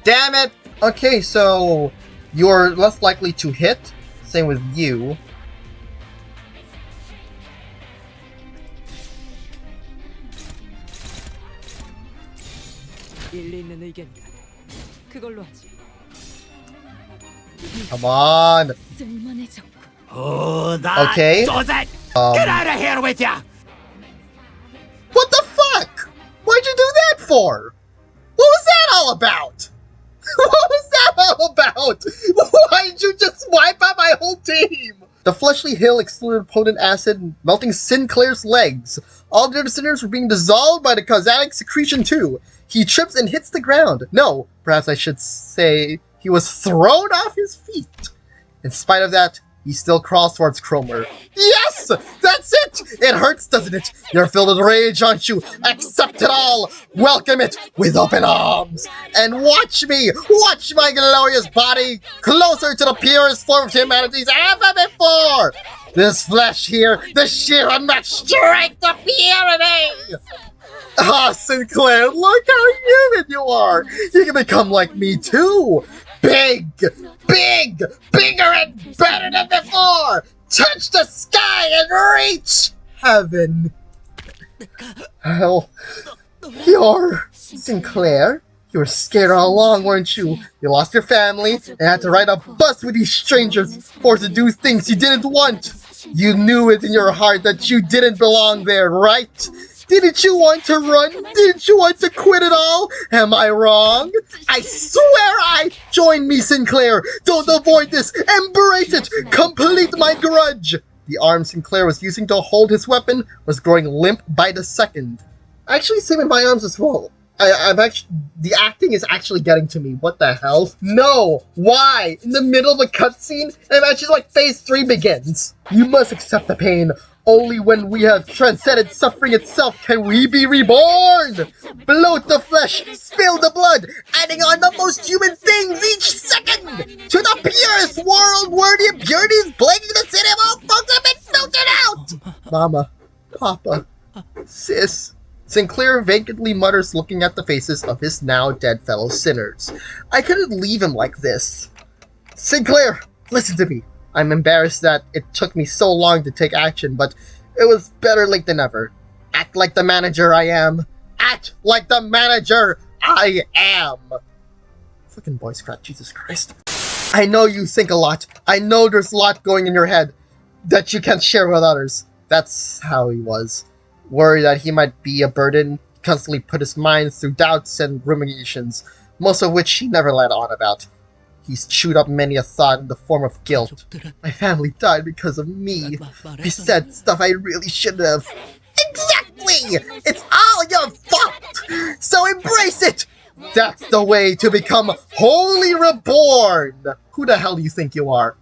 Damn it! Okay, so you're less likely to hit. Same with you. 일리 있는 의견이야. 그걸로 하지. Come on. 쓸만해졌고. Oh, that Okay. does it! Get out of here with ya! What the fuck? Why'd you do that for? What was that all about? What was that all about? Why'd you just wipe out my whole team? The fleshly hill exploded potent acid, melting Sinclair's legs. All the other sinners were being dissolved by the cosmetic secretion too. He trips and hits the ground. No, perhaps I should say he was thrown off his feet. In spite of that, he still crawls towards Kromer. Yes! That's it! It hurts, doesn't it? You're filled with rage, aren't you? Accept it all! Welcome it with open arms! And watch me! Watch my glorious body closer to the purest form of humanity's ever before! This flesh here, the sheer unmatched strength of purity! Ah, Sinclair, look how human you are! You can become like me too! Big! Big! Bigger and better than before! Touch the sky and reach heaven! Hell, you're Sinclair? You were scared all along, weren't you? You lost your family and had to ride a bus with these strangers, forced to do things you didn't want. You knew it in your heart that you didn't belong there, right? Didn't you want to run? Didn't you want to quit it all? Am I wrong? I swear join me, Sinclair! Don't avoid this! Embrace it! Complete my grudge! The arm Sinclair was using to hold his weapon was growing limp by the second. Actually, same with my arms as well. The acting is actually getting to me. What the hell? No! Why? In the middle of a cutscene? And actually, like, phase 3 begins. You must accept the pain. Only when we have transcended suffering itself can we be reborn! Bloat the flesh, spill the blood, adding on the most human things each second! To the purest world where the impurities plaguing the city of all folks have been filtered out! Mama, Papa, Sis. Sinclair vacantly mutters, looking at the faces of his now dead fellow sinners. I couldn't leave him like this. Sinclair, listen to me. I'm embarrassed that it took me so long to take action, but it was better late than never. Act like the manager I am. Act like the manager I am. Fucking voice crack, Jesus Christ. I know you think a lot. I know there's a lot going in your head that you can't share with others. That's how he was. Worried that he might be a burden, constantly put his mind through doubts and ruminations, most of which he never let on about. He's chewed up many a thought in the form of guilt. My family died because of me. I said stuff I really shouldn't have. Exactly! It's all your fault! So embrace it! That's the way to become wholly reborn! Who the hell do you think you are?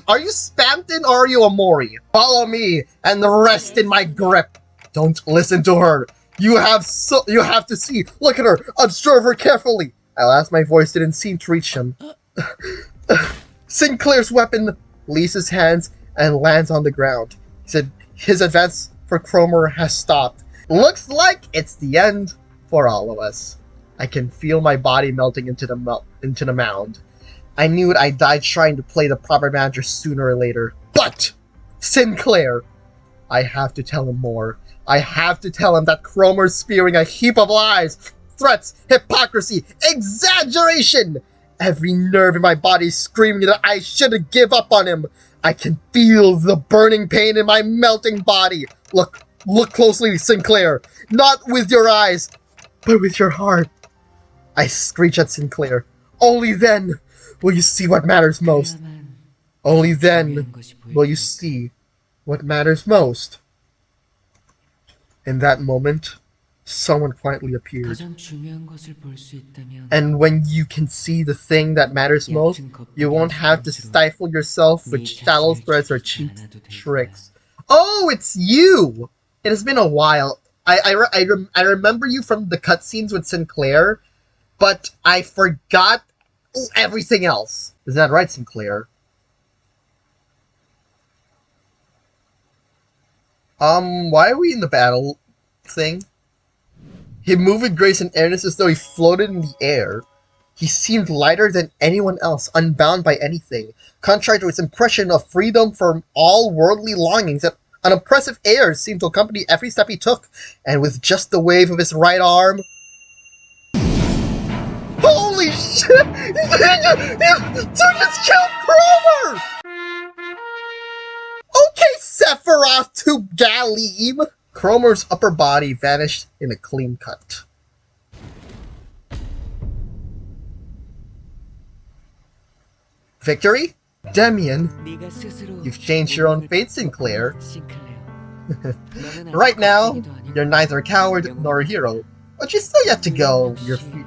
Are you Spamton or are you a Mori? Follow me and rest in my grip. Don't listen to her. You have to see. Look at her. Observe her carefully. Alas, my voice didn't seem to reach him. Sinclair's weapon leaves his hands and lands on the ground. He said his advance for Kromer has stopped. Looks like it's the end for all of us. I can feel my body melting into the mound. I knew it. I died trying to play the proper manager sooner or later. But Sinclair, I have to tell him more. I have to tell him that Kromer's spewing a heap of lies, threats, hypocrisy, exaggeration. Every nerve in my body is screaming that I shouldn't give up on him. I can feel the burning pain in my melting body. Look closely, Sinclair. Not with your eyes, but with your heart. I screech at Sinclair. Only then will you see what matters most. Only then will you see what matters most. In that moment, someone quietly appeared. 가장 중요한 것을 볼 수 있다면 And when you can see the thing that matters most, you won't have to stifle yourself with shallow threats or cheap tricks. Oh, it's you! It has been a while. I remember you from the cutscenes with Sinclair, but I forgot everything else. Is that right, Sinclair? Why are we in the battle thing? He moved with grace and airness as though he floated in the air. He seemed lighter than anyone else, unbound by anything, contrary to his impression of freedom from all worldly longings. An oppressive air seemed to accompany every step he took, and with just the wave of his right arm... Holy shit! Dude just killed Kromer! Okay, Sephiroth to Galim! Kromer's upper body vanished in a clean cut. Victory? Demian, 네가 스스로 you've changed your own fate, Sinclair. 너는 Right now, 아직 거지도 you're 아니고 neither a coward nor a hero, but you still yet to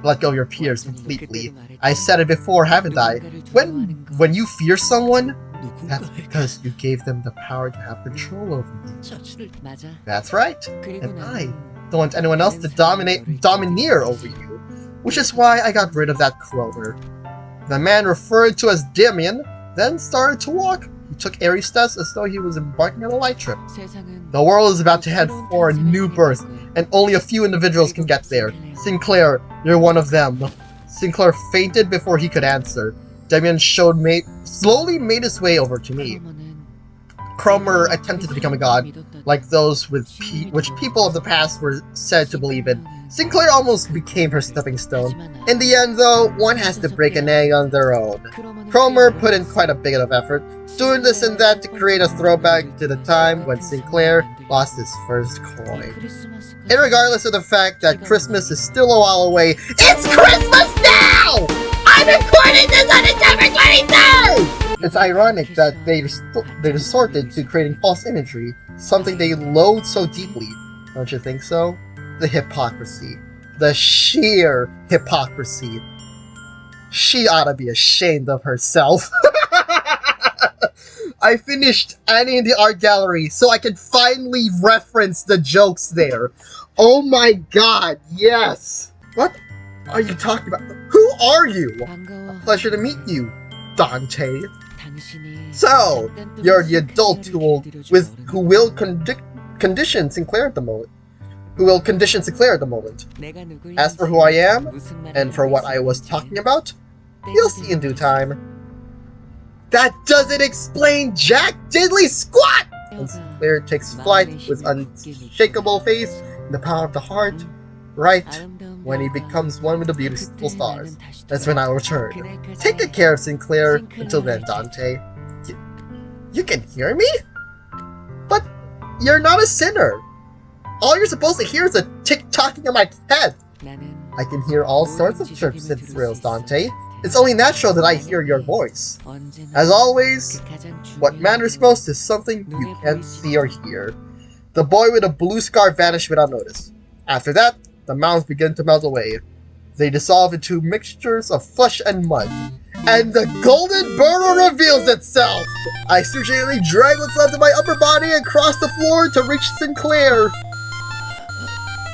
let go your fears completely. I said it before, haven't I? When you fear someone, that's because you gave them the power to have control over you. 자신을 맞아. That's right. 그리고 And I 나는 don't want anyone else to domineer over you, which is why I got rid of that Kromer. The man referred to as Demian then started to walk. He took airy steps as though he was embarking on a light trip. 세상은 The world is about to head for a new birth, and only a few individuals can get there. Sinclair, you're one of them. Sinclair fainted before he could answer. Demian slowly made his way over to me. Kromer attempted to become a god, like those which people of the past were said to believe in. Sinclair almost became her stepping stone. In the end, though, one has to break an egg on their own. Kromer put in quite a bit of effort, doing this and that to create a throwback to the time when Sinclair lost his first coin. Irregardless of the fact that Christmas is still a while away, it's Christmas now! I'm recording this on December 23rd! It's ironic that they resorted to creating false imagery, something they loathe so deeply. Don't you think so? The hypocrisy. The sheer hypocrisy. She ought to be ashamed of herself. I finished Annie in the art gallery so I can finally reference the jokes there. Oh my god, yes! What are you talking about? Who are you? 반가워. Pleasure to meet you, Dante. 당신이 So, you're the adult who will condition Sinclair at the moment. 내가 누구인지 As for who I am, 무슨 말을 and for what I was talking about, you'll see in due time. That doesn't explain Jack Diddley squat! And Sinclair takes flight with unshakable faith in the power of the heart, right when he becomes one with the beautiful stars. That's when I'll return. Take good care of Sinclair. Until then, Dante. You can hear me? But you're not a sinner. All you're supposed to hear is a tick-tocking in my head. I can hear all sorts of chirps and thrills, Dante. It's only natural that I hear your voice. As always, what matters most is something you can't see or hear. The boy with a blue scar vanished without notice. After that, the mounds begin to melt away. They dissolve into mixtures of flesh and mud. And the golden burrow reveals itself! I stringently drag what's left of my upper body and cross the floor to reach Sinclair.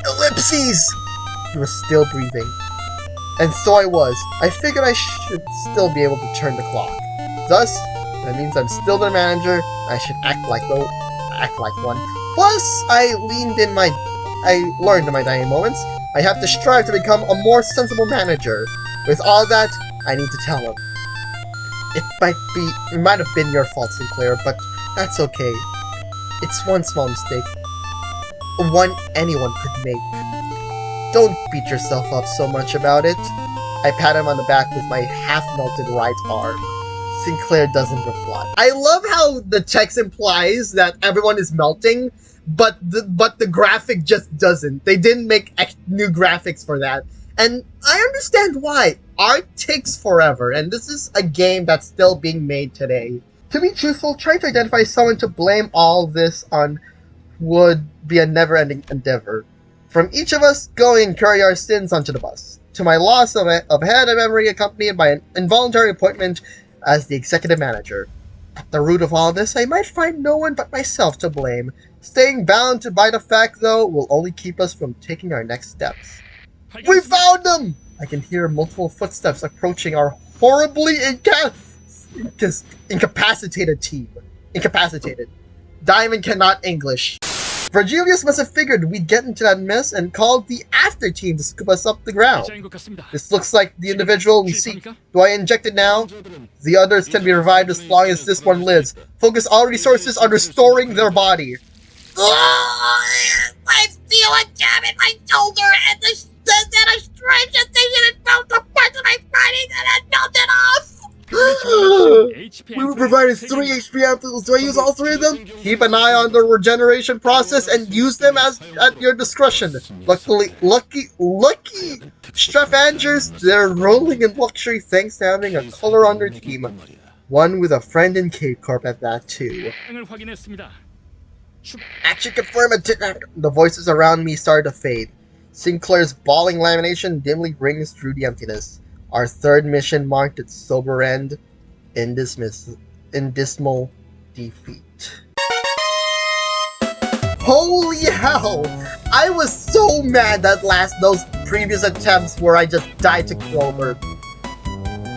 Ellipses! He was still breathing. And so I was. I figured I should still be able to turn the clock. Thus, that means I'm still the manager. I should act like one. Plus, I learned in my dying moments. I have to strive to become a more sensible manager. With all that, I need to tell him. It might have been your fault, Sinclair, but that's okay. It's one small mistake. One anyone could make. Don't beat yourself up so much about it. I pat him on the back with my half-melted right arm. Sinclair doesn't reply. I love how the text implies that everyone is melting, but the graphic just doesn't. They didn't make new graphics for that. And I understand why. Art takes forever, and this is a game that's still being made today. To be truthful, trying to identify someone to blame all this on would be a never-ending endeavor. From each of us, going and carry our sins onto the bus. To my loss of head and memory accompanied by an involuntary appointment as the executive manager. At the root of all this, I might find no one but myself to blame. Staying bound by the fact, though, will only keep us from taking our next steps. We found them! I can hear multiple footsteps approaching our horribly incapacitated team. Incapacitated. Diamond cannot English. Virgilius must have figured we'd get into that mess and called the after team to scoop us up the ground. This looks like the individual we seek. Do I inject it now? The others can be revived as long as this one lives. Focus all resources on restoring their body. I feel a jab in my shoulder and a strange sensation in both the parts of my body that had melted off. We were provided 3 HP ampoules. Do I use all 3 of them? Keep an eye on the regeneration process and use them at your discretion. Lucky Strafangers, they're rolling in luxury thanks to having a color on their team. One with a friend in Cape Corp at that too. Action confirmed. The voices around me started to fade. Sinclair's bawling lamination dimly rings through the emptiness. Our third mission marked its sober end in dismal defeat. Holy hell! I was so mad that those previous attempts where I just died to Kromer.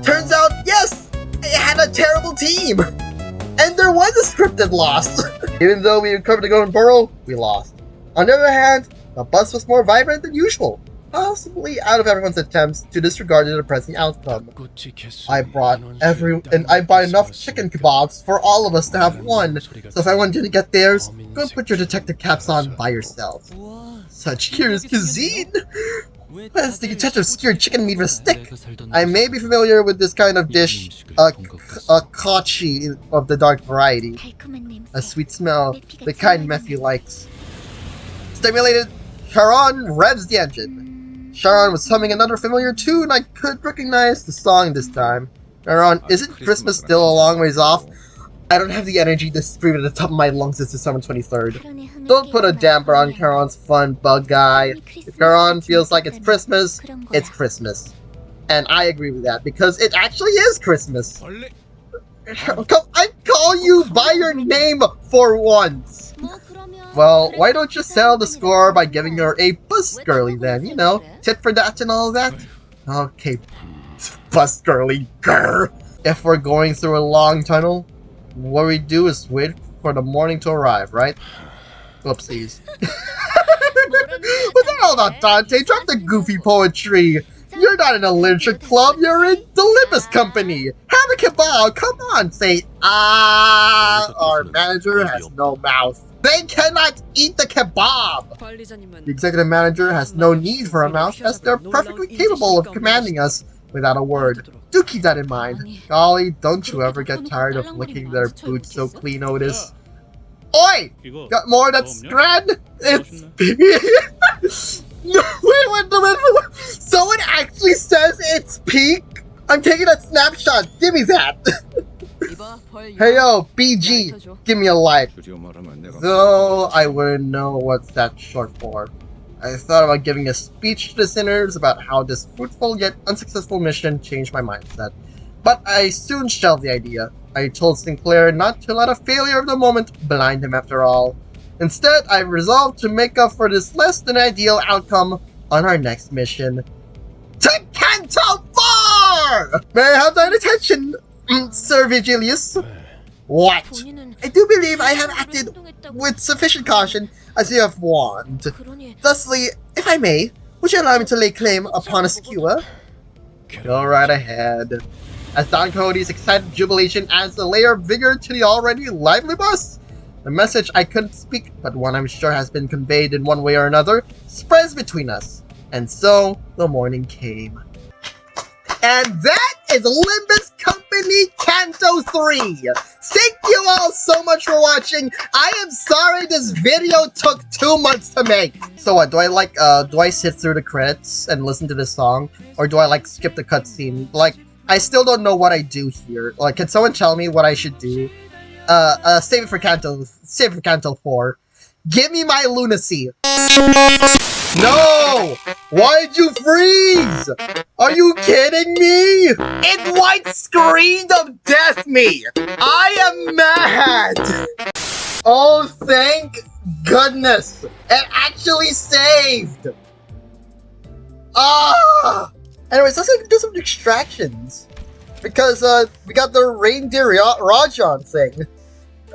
Turns out, yes! I had a terrible team! And there was a scripted loss! Even though we recovered the Golden Burrow, we lost. On the other hand, the bus was more vibrant than usual. Possibly out of everyone's attempts to disregard the depressing outcome. I bought enough chicken kebabs for all of us to have one, so if anyone didn't get theirs, go and put your detective caps on by yourself. Such curious cuisine! What is the touch of skewered chicken meat with a stick? I may be familiar with this kind of dish, a kochi of the dark variety. A sweet smell, the kind Matthew likes. Stimulated, Charon revs the engine. Charon was humming another familiar tune. I could recognize the song this time. Charon, isn't Christmas still a long ways off? I don't have the energy to scream at the top of my lungs this December 23rd. Don't put a damper on Charon's fun, bug guy. If Charon feels like it's Christmas, it's Christmas. And I agree with that, because it actually is Christmas. I call you by your name for once. Well, why don't you settle the score by giving her a bus girly then, you know, tit for that and all that? Okay, bus girly, grr. If we're going through a long tunnel, what we do is wait for the morning to arrive, right? Whoopsies. What's that all about, Dante? Drop the goofy poetry. You're not in a literature club, you're in the Limbus company. Have a kebab, come on, say ah. Our manager has no mouth. They cannot eat the kebab! The executive manager has no need for a mouth as they're perfectly capable of commanding us without a word. Do keep that in mind. Golly, don't you ever get tired of licking their boots so clean, Otis. Oi! Got more that's grand? It's... No, wait, someone actually says it's peak? I'm taking a snapshot, give me that! Hey yo, BG, give me a like. Though I wouldn't know what's that short for. I thought about giving a speech to the sinners about how this fruitful yet unsuccessful mission changed my mindset. But I soon shelved the idea. I told Sinclair not to let a failure of the moment blind him after all. Instead, I resolved to make up for this less than ideal outcome on our next mission. To Canto 4! May I have thine attention, Sir Vigilius? What? I do believe I have acted with sufficient caution, as you have warned. Thusly, if I may, would you allow me to lay claim upon a skewer? Go right ahead. As Don Cody's excited jubilation adds a layer of vigor to the already lively bus, the message I couldn't speak, but one I'm sure has been conveyed in one way or another, spreads between us. And so, the morning came. And that is Limbus Company Canto 3! Thank you all so much for watching! I am sorry this video took 2 months to make! So what, do I sit through the credits and listen to this song? Or do I skip the cutscene? I still don't know what I do here. Can someone tell me what I should do? Save it for Canto 4. Give me my lunacy! No! Why'd you freeze? Are you kidding me? It white screened of death me! I am mad! Oh, thank goodness! It actually saved! Ah! Anyways, let's do some extractions. Because, we got the reindeer Rajan thing,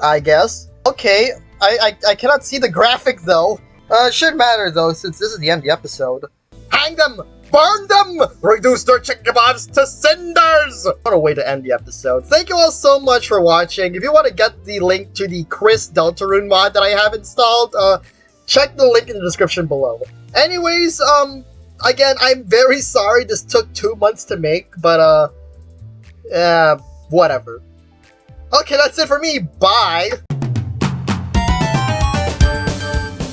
I guess. Okay, I cannot see the graphic, though. It shouldn't matter, though, since this is the end of the episode. Hang them! Burn them! Reduce their chicken kebabs to cinders! What a way to end the episode. Thank you all so much for watching. If you want to get the link to the Kris Deltarune mod that I have installed, check the link in the description below. Anyways, again, I'm very sorry this took 2 months to make, but, whatever. Okay, that's it for me. Bye!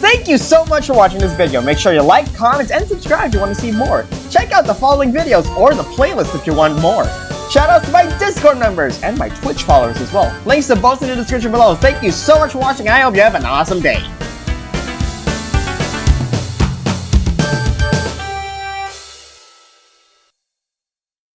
Thank you so much for watching this video. Make sure you like, comment, and subscribe if you want to see more. Check out the following videos or the playlist if you want more. Shout out to my Discord members and my Twitch followers as well. Links to both in the description below. Thank you so much for watching, and I hope you have an awesome day.